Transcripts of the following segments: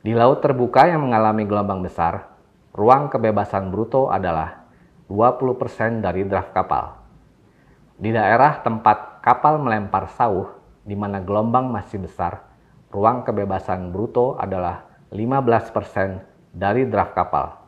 Di laut terbuka yang mengalami gelombang besar, ruang kebebasan bruto adalah 20% dari draft kapal. Di daerah tempat kapal melempar sauh, di mana gelombang masih besar, ruang kebebasan bruto adalah 15% dari draft kapal.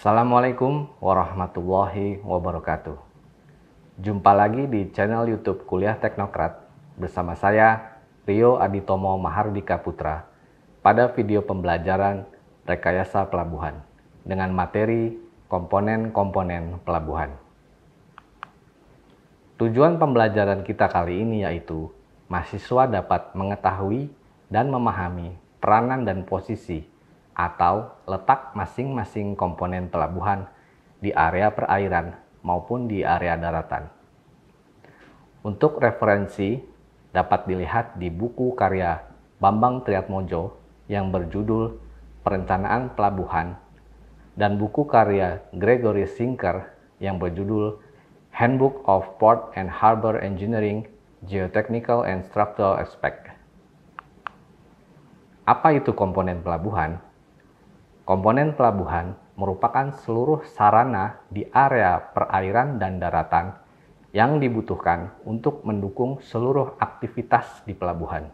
Assalamualaikum warahmatullahi wabarakatuh. Jumpa lagi di channel YouTube Kuliah Teknokrat bersama saya Rio Aditomo Mahardika Putra pada video pembelajaran rekayasa pelabuhan dengan materi komponen-komponen pelabuhan. Tujuan pembelajaran kita kali ini yaitu mahasiswa dapat mengetahui dan memahami peranan dan posisi atau letak masing-masing komponen pelabuhan di area perairan maupun di area daratan. Untuk referensi dapat dilihat di buku karya Bambang Triatmojo yang berjudul Perencanaan Pelabuhan dan buku karya Gregory Sinker yang berjudul Handbook of Port and Harbor Engineering, Geotechnical and Structural Aspect. Apa itu komponen pelabuhan? Komponen pelabuhan merupakan seluruh sarana di area perairan dan daratan yang dibutuhkan untuk mendukung seluruh aktivitas di pelabuhan.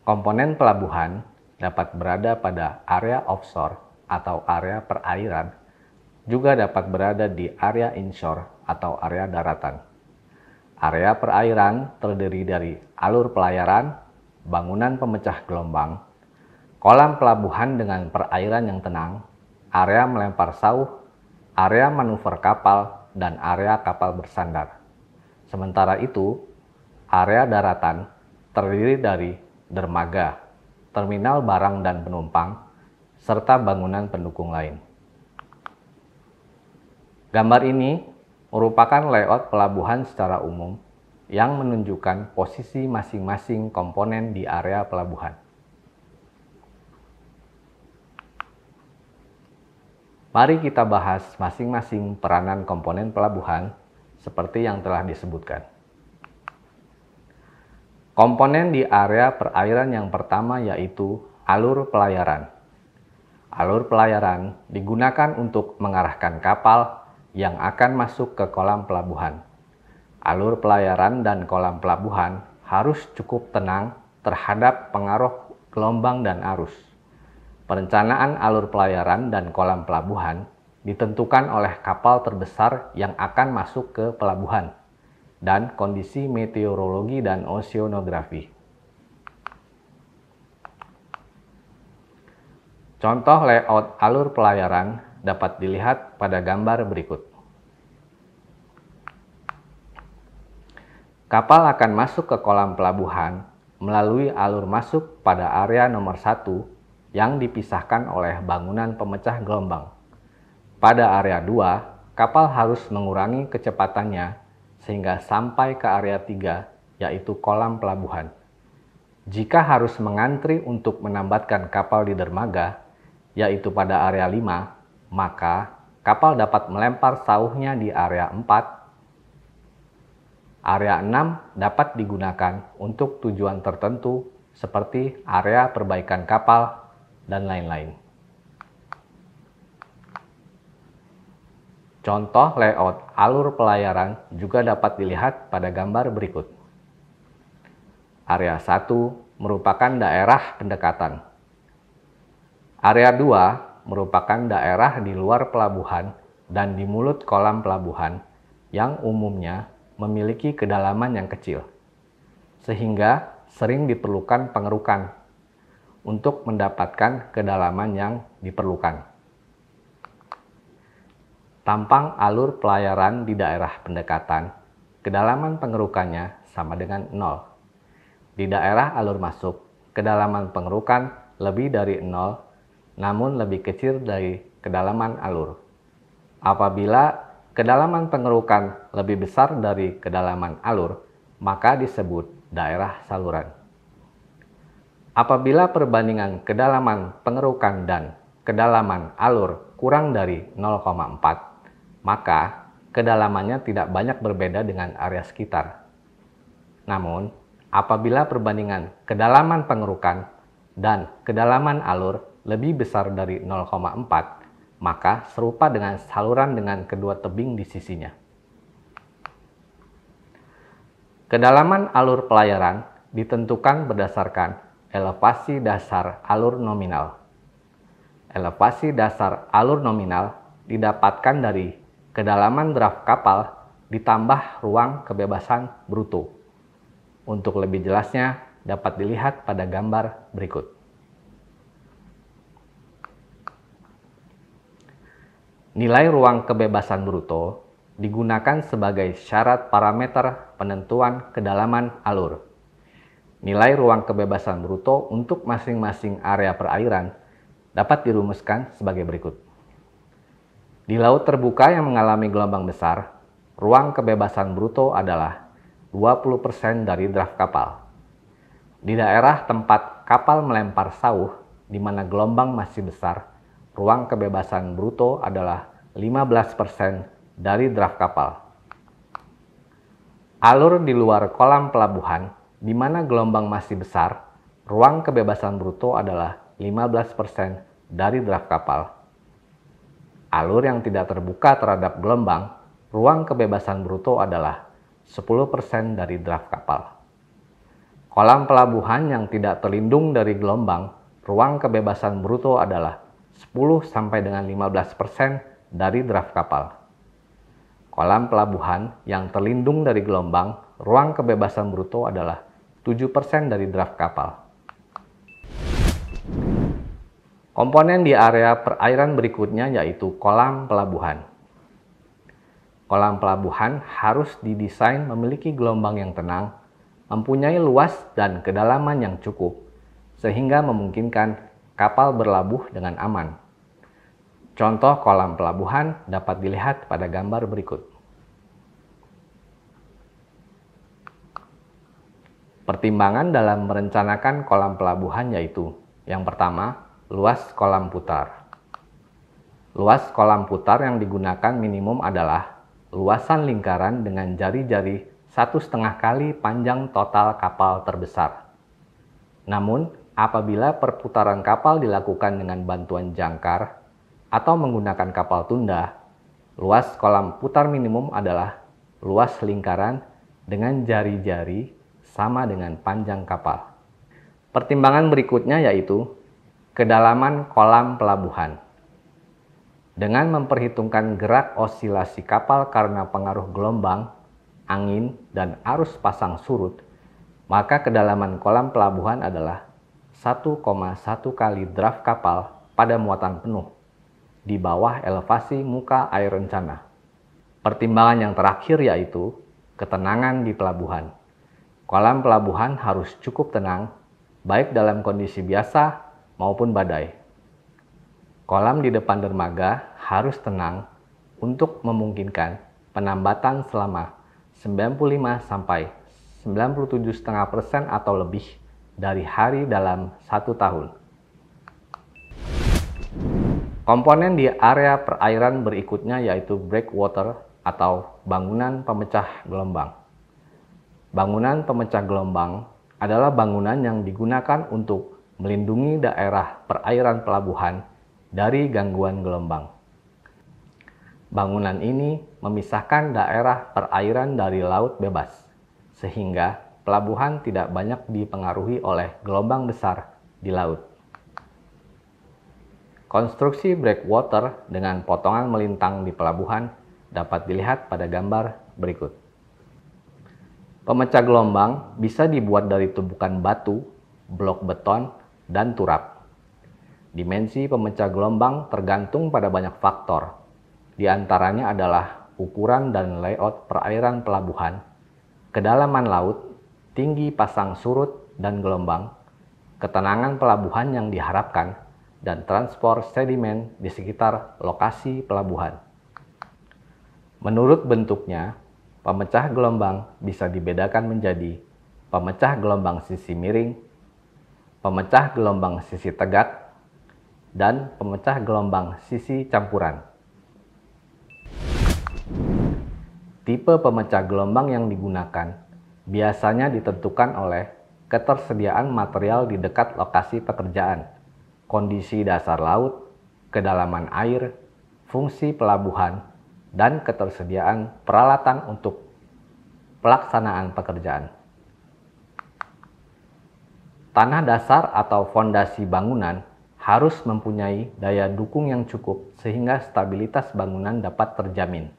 Komponen pelabuhan dapat berada pada area offshore atau area perairan, juga dapat berada di area inshore atau area daratan. Area perairan terdiri dari alur pelayaran, bangunan pemecah gelombang, kolam pelabuhan dengan perairan yang tenang, area melempar sauh, area manuver kapal, dan area kapal bersandar. Sementara itu, area daratan terdiri dari dermaga, terminal barang dan penumpang, serta bangunan pendukung lain. Gambar ini merupakan layout pelabuhan secara umum yang menunjukkan posisi masing-masing komponen di area pelabuhan. Mari kita bahas masing-masing peranan komponen pelabuhan seperti yang telah disebutkan. Komponen di area perairan yang pertama yaitu alur pelayaran. Alur pelayaran digunakan untuk mengarahkan kapal yang akan masuk ke kolam pelabuhan. Alur pelayaran dan kolam pelabuhan harus cukup tenang terhadap pengaruh gelombang dan arus. Perencanaan alur pelayaran dan kolam pelabuhan ditentukan oleh kapal terbesar yang akan masuk ke pelabuhan dan kondisi meteorologi dan oceanografi. Contoh layout alur pelayaran dapat dilihat pada gambar berikut. Kapal akan masuk ke kolam pelabuhan melalui alur masuk pada area nomor 1 yang dipisahkan oleh bangunan pemecah gelombang. Pada area 2, kapal harus mengurangi kecepatannya sehingga sampai ke area 3, yaitu kolam pelabuhan. Jika harus mengantri untuk menambatkan kapal di dermaga, yaitu pada area 5, maka kapal dapat melempar sauhnya di area 4. Area 6 dapat digunakan untuk tujuan tertentu seperti area perbaikan kapal dan lain-lain. Contoh layout alur pelayaran juga dapat dilihat pada gambar berikut. Area 1 merupakan daerah pendekatan. Area 2 merupakan daerah di luar pelabuhan dan di mulut kolam pelabuhan yang umumnya memiliki kedalaman yang kecil, sehingga sering diperlukan pengerukan untuk mendapatkan kedalaman yang diperlukan. Tampang alur pelayaran di daerah pendekatan, kedalaman pengerukannya sama dengan 0. Di daerah alur masuk, kedalaman pengerukan lebih dari 0, namun lebih kecil dari kedalaman alur. Apabila kedalaman pengerukan lebih besar dari kedalaman alur, maka disebut daerah saluran. Apabila perbandingan kedalaman pengerukan dan kedalaman alur kurang dari 0,4, maka kedalamannya tidak banyak berbeda dengan area sekitar. Namun, apabila perbandingan kedalaman pengerukan dan kedalaman alur lebih besar dari 0,4, maka serupa dengan saluran dengan kedua tebing di sisinya. Kedalaman alur pelayaran ditentukan berdasarkan elevasi dasar alur nominal. Elevasi dasar alur nominal didapatkan dari kedalaman draft kapal ditambah ruang kebebasan bruto. Untuk lebih jelasnya dapat dilihat pada gambar berikut. Nilai ruang kebebasan bruto digunakan sebagai syarat parameter penentuan kedalaman alur. Nilai ruang kebebasan bruto untuk masing-masing area perairan dapat dirumuskan sebagai berikut. Di laut terbuka yang mengalami gelombang besar, ruang kebebasan bruto adalah 20% dari draft kapal. Di daerah tempat kapal melempar sauh, di mana gelombang masih besar, ruang kebebasan bruto adalah 15% dari draft kapal. Alur di luar kolam pelabuhan, di mana gelombang masih besar, ruang kebebasan bruto adalah 15% dari draft kapal. Alur yang tidak terbuka terhadap gelombang, ruang kebebasan bruto adalah 10% dari draft kapal. Kolam pelabuhan yang tidak terlindung dari gelombang, ruang kebebasan bruto adalah 10-15% dari draft kapal. Kolam pelabuhan yang terlindung dari gelombang, ruang kebebasan bruto adalah 7% dari draft kapal. Komponen di area perairan berikutnya yaitu kolam pelabuhan. Kolam pelabuhan harus didesain memiliki gelombang yang tenang, mempunyai luas dan kedalaman yang cukup, sehingga memungkinkan kapal berlabuh dengan aman. Contoh kolam pelabuhan dapat dilihat pada gambar berikut. Pertimbangan dalam merencanakan kolam pelabuhan yaitu: yang pertama, luas kolam putar. Luas kolam putar yang digunakan minimum adalah luasan lingkaran dengan jari-jari 1,5 kali panjang total kapal terbesar. Namun, apabila perputaran kapal dilakukan dengan bantuan jangkar atau menggunakan kapal tunda, luas kolam putar minimum adalah luas lingkaran dengan jari-jari sama dengan panjang kapal. Pertimbangan berikutnya yaitu kedalaman kolam pelabuhan. Dengan memperhitungkan gerak osilasi kapal karena pengaruh gelombang, angin, dan arus pasang surut, maka kedalaman kolam pelabuhan adalah 1,1 kali draft kapal pada muatan penuh di bawah elevasi muka air rencana. Pertimbangan yang terakhir yaitu ketenangan di pelabuhan. Kolam pelabuhan harus cukup tenang, baik dalam kondisi biasa maupun badai. Kolam di depan dermaga harus tenang untuk memungkinkan penambatan selama 95-97,5% atau lebih dari hari dalam 1 tahun. Komponen di area perairan berikutnya yaitu breakwater atau bangunan pemecah gelombang. Bangunan pemecah gelombang adalah bangunan yang digunakan untuk melindungi daerah perairan pelabuhan dari gangguan gelombang. Bangunan ini memisahkan daerah perairan dari laut bebas, sehingga pelabuhan tidak banyak dipengaruhi oleh gelombang besar di laut. Konstruksi breakwater dengan potongan melintang di pelabuhan dapat dilihat pada gambar berikut. Pemecah gelombang bisa dibuat dari tumpukan batu, blok beton, dan turap. Dimensi pemecah gelombang tergantung pada banyak faktor. Di antaranya adalah ukuran dan layout perairan pelabuhan, kedalaman laut, tinggi pasang surut dan gelombang, ketenangan pelabuhan yang diharapkan, dan transport sedimen di sekitar lokasi pelabuhan. Menurut bentuknya, pemecah gelombang bisa dibedakan menjadi pemecah gelombang sisi miring, pemecah gelombang sisi tegak, dan pemecah gelombang sisi campuran. Tipe pemecah gelombang yang digunakan biasanya ditentukan oleh ketersediaan material di dekat lokasi pekerjaan, kondisi dasar laut, kedalaman air, fungsi pelabuhan, dan ketersediaan peralatan untuk pelaksanaan pekerjaan. Tanah dasar atau fondasi bangunan harus mempunyai daya dukung yang cukup sehingga stabilitas bangunan dapat terjamin.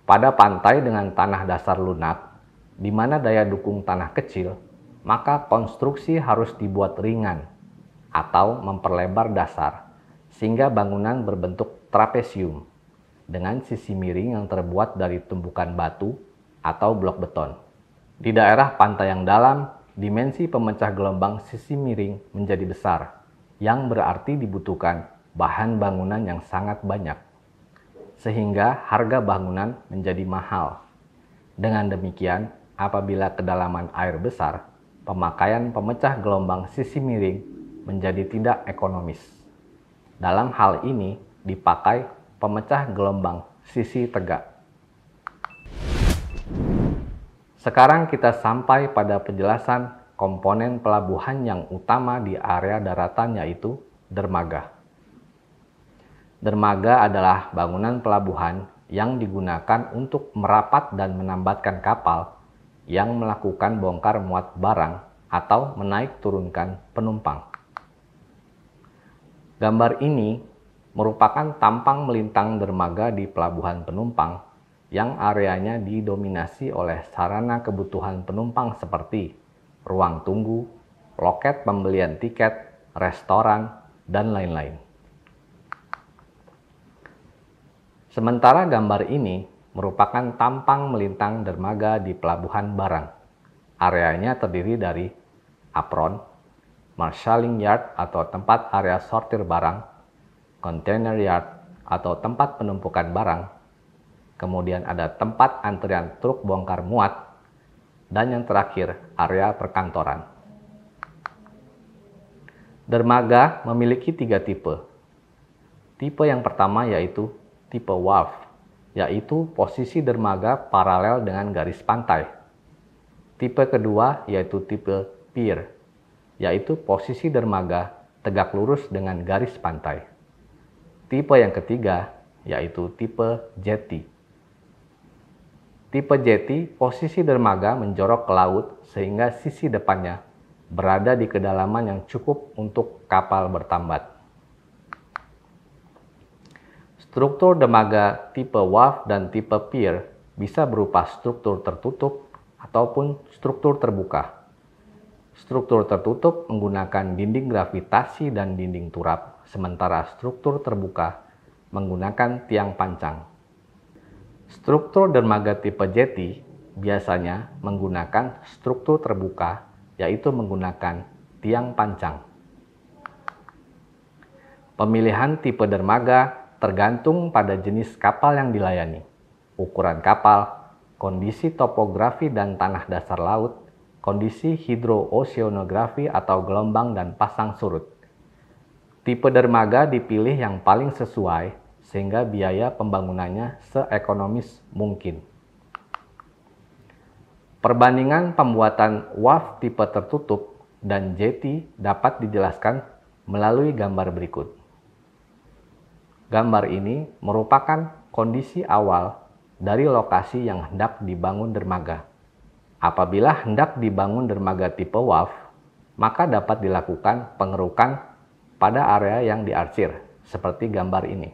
Pada pantai dengan tanah dasar lunak, di mana daya dukung tanah kecil, maka konstruksi harus dibuat ringan atau memperlebar dasar sehingga bangunan berbentuk trapesium dengan sisi miring yang terbuat dari tumbukan batu atau blok beton. Di daerah pantai yang dalam, dimensi pemecah gelombang sisi miring menjadi besar, yang berarti dibutuhkan bahan bangunan yang sangat banyak, sehingga harga bangunan menjadi mahal. Dengan demikian, apabila kedalaman air besar, pemakaian pemecah gelombang sisi miring menjadi tidak ekonomis. Dalam hal ini dipakai pemecah gelombang sisi tegak. Sekarang kita sampai pada penjelasan komponen pelabuhan yang utama di area daratan, yaitu dermaga. Dermaga adalah bangunan pelabuhan yang digunakan untuk merapat dan menambatkan kapal yang melakukan bongkar muat barang atau menaik turunkan penumpang. Gambar ini merupakan tampang melintang dermaga di pelabuhan penumpang yang areanya didominasi oleh sarana kebutuhan penumpang seperti ruang tunggu, loket pembelian tiket, restoran, dan lain-lain. Sementara gambar ini merupakan tampang melintang dermaga di pelabuhan barang. Areanya terdiri dari apron, marshalling yard atau tempat area sortir barang, container yard atau tempat penumpukan barang, kemudian ada tempat antrian truk bongkar muat, dan yang terakhir area perkantoran. Dermaga memiliki 3 tipe. Tipe yang pertama yaitu tipe wharf, yaitu posisi dermaga paralel dengan garis pantai. Tipe kedua yaitu tipe pier, yaitu posisi dermaga tegak lurus dengan garis pantai. Tipe yang ketiga yaitu tipe jetty. Tipe jetty, posisi dermaga menjorok ke laut sehingga sisi depannya berada di kedalaman yang cukup untuk kapal bertambat. Struktur dermaga tipe wharf dan tipe pier bisa berupa struktur tertutup ataupun struktur terbuka. Struktur tertutup menggunakan dinding gravitasi dan dinding turap, sementara struktur terbuka menggunakan tiang pancang. Struktur dermaga tipe jetty biasanya menggunakan struktur terbuka, yaitu menggunakan tiang pancang. Pemilihan tipe dermaga tergantung pada jenis kapal yang dilayani, ukuran kapal, kondisi topografi dan tanah dasar laut, kondisi hidrooceanografi atau gelombang dan pasang surut. Tipe dermaga dipilih yang paling sesuai sehingga biaya pembangunannya seekonomis mungkin. Perbandingan pembuatan wharf tipe tertutup dan jetty dapat dijelaskan melalui gambar berikut. Gambar ini merupakan kondisi awal dari lokasi yang hendak dibangun dermaga. Apabila hendak dibangun dermaga tipe wharf, maka dapat dilakukan pengerukan pada area yang diarsir, seperti gambar ini.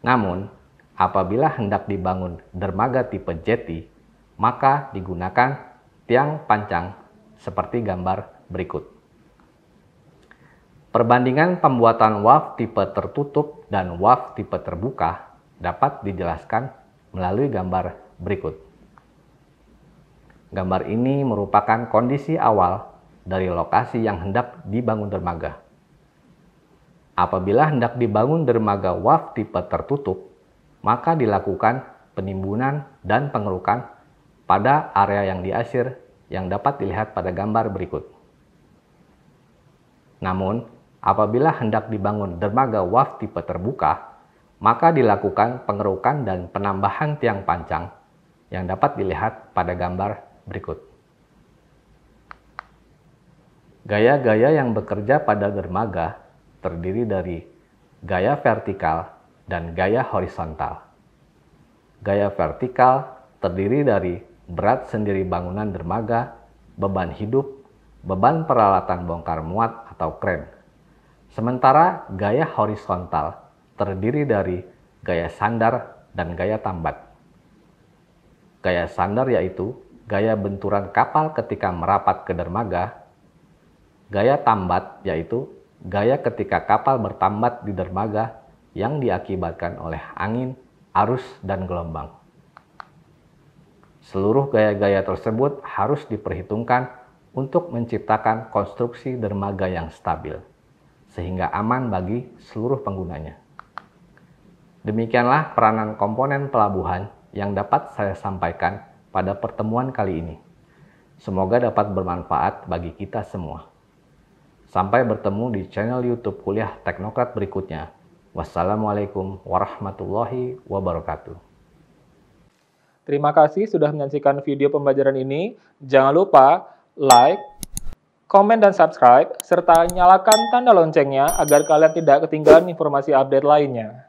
Namun, apabila hendak dibangun dermaga tipe jetty, maka digunakan tiang pancang seperti gambar berikut. Perbandingan pembuatan wharf tipe tertutup dan wharf tipe terbuka dapat dijelaskan melalui gambar berikut. Gambar ini merupakan kondisi awal dari lokasi yang hendak dibangun dermaga. Apabila hendak dibangun dermaga wharf tipe tertutup, maka dilakukan penimbunan dan pengerukan pada area yang diasir yang dapat dilihat pada gambar berikut. Namun, apabila hendak dibangun dermaga WAF tipe terbuka, maka dilakukan pengerukan dan penambahan tiang pancang yang dapat dilihat pada gambar berikut. Gaya-gaya yang bekerja pada dermaga terdiri dari gaya vertikal dan gaya horizontal. Gaya vertikal terdiri dari berat sendiri bangunan dermaga, beban hidup, beban peralatan bongkar muat atau kren. Sementara gaya horizontal terdiri dari gaya sandar dan gaya tambat. Gaya sandar yaitu gaya benturan kapal ketika merapat ke dermaga. Gaya tambat yaitu gaya ketika kapal bertambat di dermaga yang diakibatkan oleh angin, arus, dan gelombang. Seluruh gaya-gaya tersebut harus diperhitungkan untuk menciptakan konstruksi dermaga yang stabil, sehingga aman bagi seluruh penggunanya. Demikianlah peranan komponen pelabuhan yang dapat saya sampaikan pada pertemuan kali ini. Semoga dapat bermanfaat bagi kita semua. Sampai bertemu di channel YouTube Kuliah Teknokrat berikutnya. Wassalamualaikum warahmatullahi wabarakatuh. Terima kasih sudah menyaksikan video pembelajaran ini. Jangan lupa like, komen, dan subscribe, serta nyalakan tanda loncengnya agar kalian tidak ketinggalan informasi update lainnya.